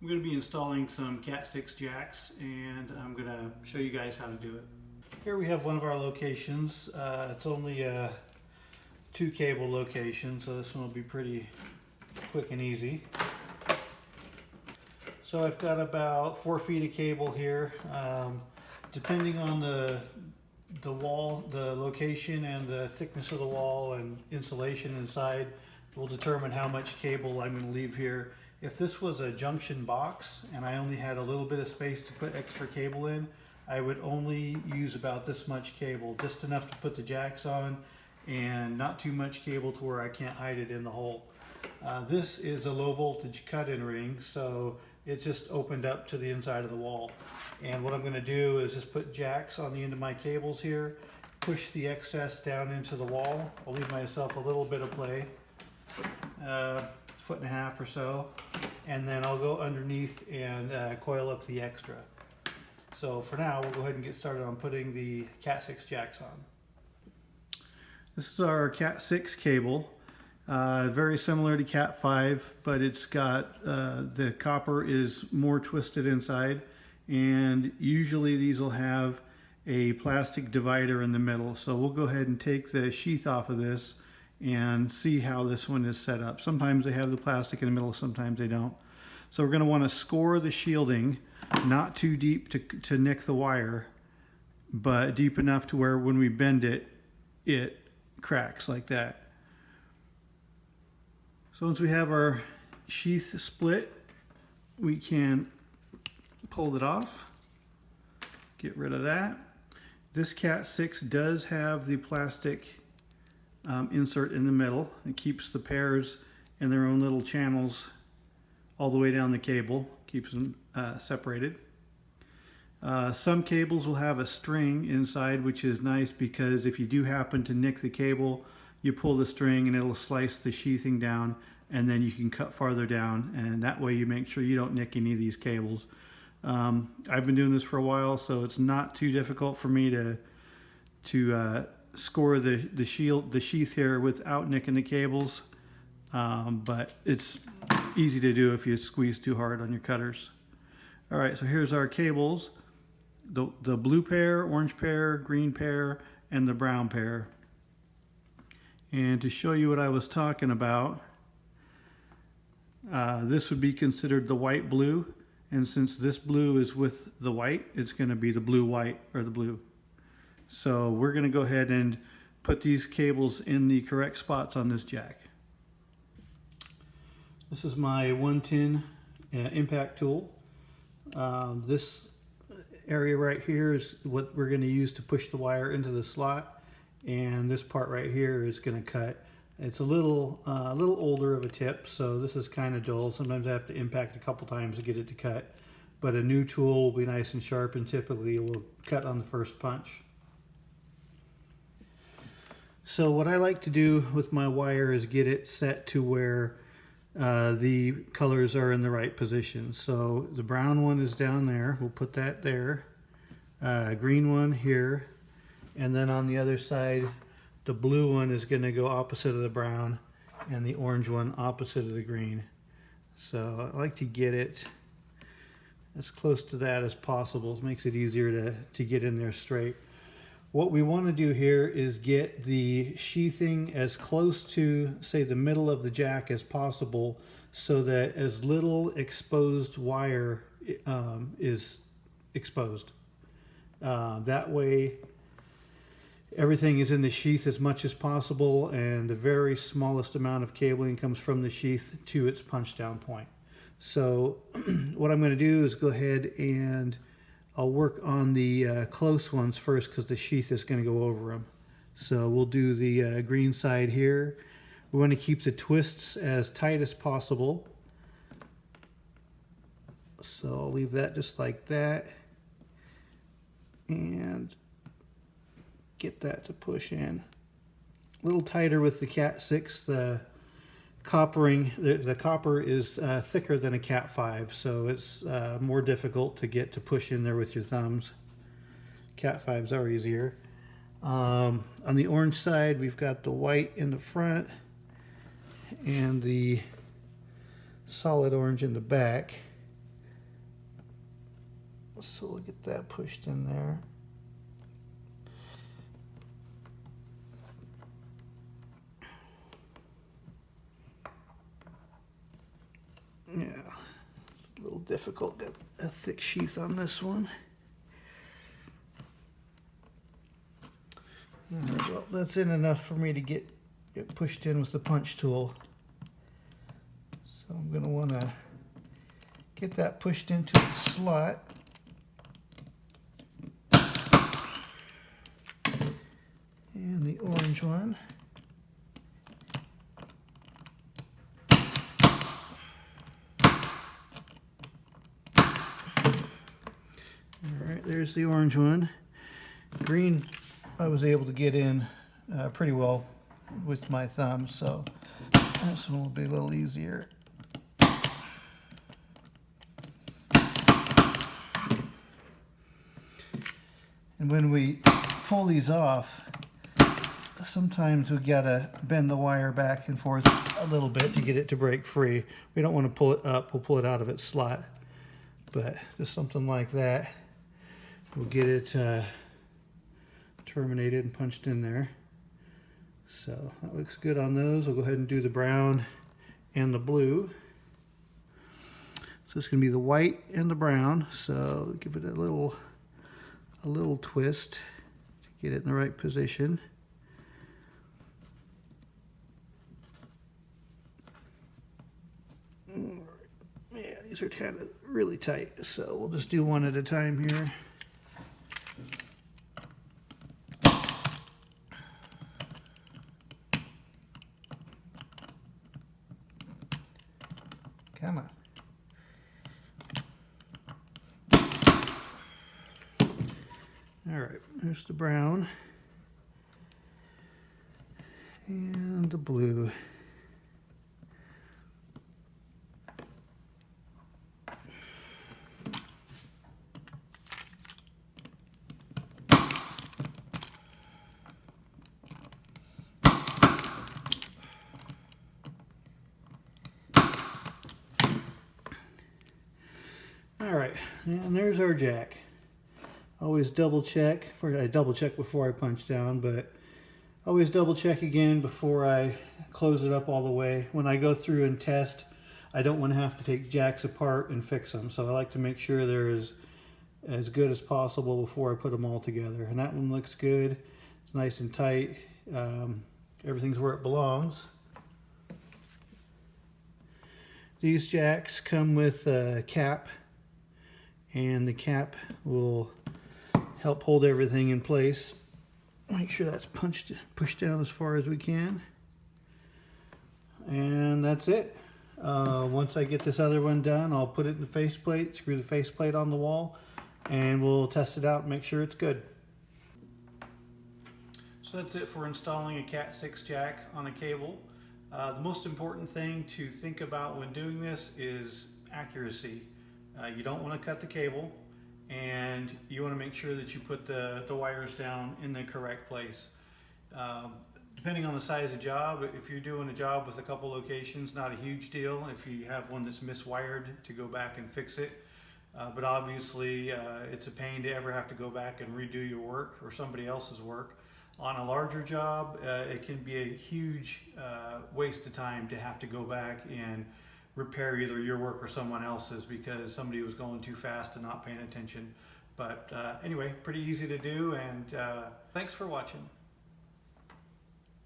I'm going to be installing some Cat 6 jacks, and I'm going to show you guys how to do it. Here we have one of our locations. It's only a 2-cable location, so this one will be pretty quick and easy. So I've got about 4 feet of cable here. Depending on the wall, the location and the thickness of the wall and insulation inside will determine how much cable I'm going to leave here. If this was a junction box and I only had a little bit of space to put extra cable in, I would only use about this much cable, just enough to put the jacks on and not too much cable to where I can't hide it in the hole. This is a low voltage cut-in ring, so it's just opened up to the inside of the wall. And what I'm going to do is just put jacks on the end of my cables here, push the excess down into the wall. I'll leave myself a little bit of play, 1.5 feet or so, and then I'll go underneath and coil up the extra. So for now, we'll go ahead and get started on putting the Cat 6 jacks on. This is our Cat 6 cable. Very similar to Cat 5, but it's got the copper is more twisted inside, and usually these will have a plastic divider in the middle. So we'll go ahead and take the sheath off of this and see how this one is set up. Sometimes they have the plastic in the middle, sometimes they don't. So we're going to want to score the shielding, not too deep to nick the wire, but deep enough to where when we bend it, it cracks like that. So once we have our sheath split, we can pull it off, get rid of that. This Cat 6 does have the plastic insert in the middle. It keeps the pairs in their own little channels all the way down the cable, keeps them separated. Some cables will have a string inside, which is nice because if you do happen to nick the cable, you pull the string and it'll slice the sheathing down, and then you can cut farther down, and that way you make sure you don't nick any of these cables. I've been doing this for a while, so it's not too difficult for me to score the sheath here without nicking the cables, but it's easy to do if you squeeze too hard on your cutters. All right, so here's our cables: the blue pair, orange pair, green pair, and the brown pair. And to show you what I was talking about, this would be considered the white blue, and since this blue is with the white, it's going to be the blue white, or the blue. So we're going to go ahead and put these cables in the correct spots on this jack. This is my 110 impact tool. This area right here is what we're going to use to push the wire into the slot, and this part right here is going to cut. It's a little older of a tip, so this is kind of dull. Sometimes I have to impact a couple times to get it to cut, but a new tool will be nice and sharp, and typically it will cut on the first punch. So what I like to do with my wire is get it set to where the colors are in the right position. So the brown one is down there, we'll put that there, green one here, and then on the other side the blue one is going to go opposite of the brown, and the orange one opposite of the green. So I like to get it as close to that as possible. It makes it easier to get in there straight. What we want to do here is get the sheathing as close to, say, the middle of the jack as possible, so that as little exposed wire is exposed. That way everything is in the sheath as much as possible, and the very smallest amount of cabling comes from the sheath to its punch down point. So what I'm going to do is go ahead and I'll work on the close ones first, because the sheath is going to go over them. So we'll do the green side here. We want to keep the twists as tight as possible. So I'll leave that just like that, and get that to push in. A little tighter with the Cat 6. The coppering, the copper is thicker than a Cat 5, so it's more difficult to get to push in there with your thumbs. Cat 5s are easier. On the orange side, we've got the white in the front and the solid orange in the back. So we'll get that pushed in there. Yeah, it's a little difficult. Got a thick sheath on this one. Well, that's in enough for me to get it pushed in with the punch tool. So I'm going to want to get that pushed into the slot. And the orange one. Alright, there's the orange one. Green I was able to get in pretty well with my thumb, so this one will be a little easier. And when we pull these off, sometimes we gotta bend the wire back and forth a little bit to get it to break free. We don't want to pull it up, we'll pull it out of its slot. But just something like that will get it terminated and punched in there. So that looks good on those. I'll go ahead and do the brown and the blue. So it's going to be the white and the brown. So give it a little twist to get it in the right position. Yeah, these are kind of really tight, so we'll just do one at a time here. Come on. All right, there's the brown and the blue. All right, and there's our jack. Always double check. I double check before I punch down, but always double check again before I close it up all the way. When I go through and test, I don't want to have to take jacks apart and fix them. So I like to make sure they're as good as possible before I put them all together. And that one looks good. It's nice and tight. Everything's where it belongs. These jacks come with a cap, and the cap will help hold everything in place. Make sure that's pushed down as far as we can. And that's it. Once I get this other one done, I'll put it in the faceplate, screw the faceplate on the wall, and we'll test it out and make sure it's good. So that's it for installing a Cat 6 jack on a cable. The most important thing to think about when doing this is accuracy. You don't want to cut the cable, and you want to make sure that you put the wires down in the correct place. Depending on the size of job, if you're doing a job with a couple locations, not a huge deal. If you have one that's miswired, to go back and fix it. But obviously it's a pain to ever have to go back and redo your work or somebody else's work. On a larger job, it can be a huge waste of time to have to go back and repair either your work or someone else's because somebody was going too fast and not paying attention. But anyway, pretty easy to do, and thanks for watching.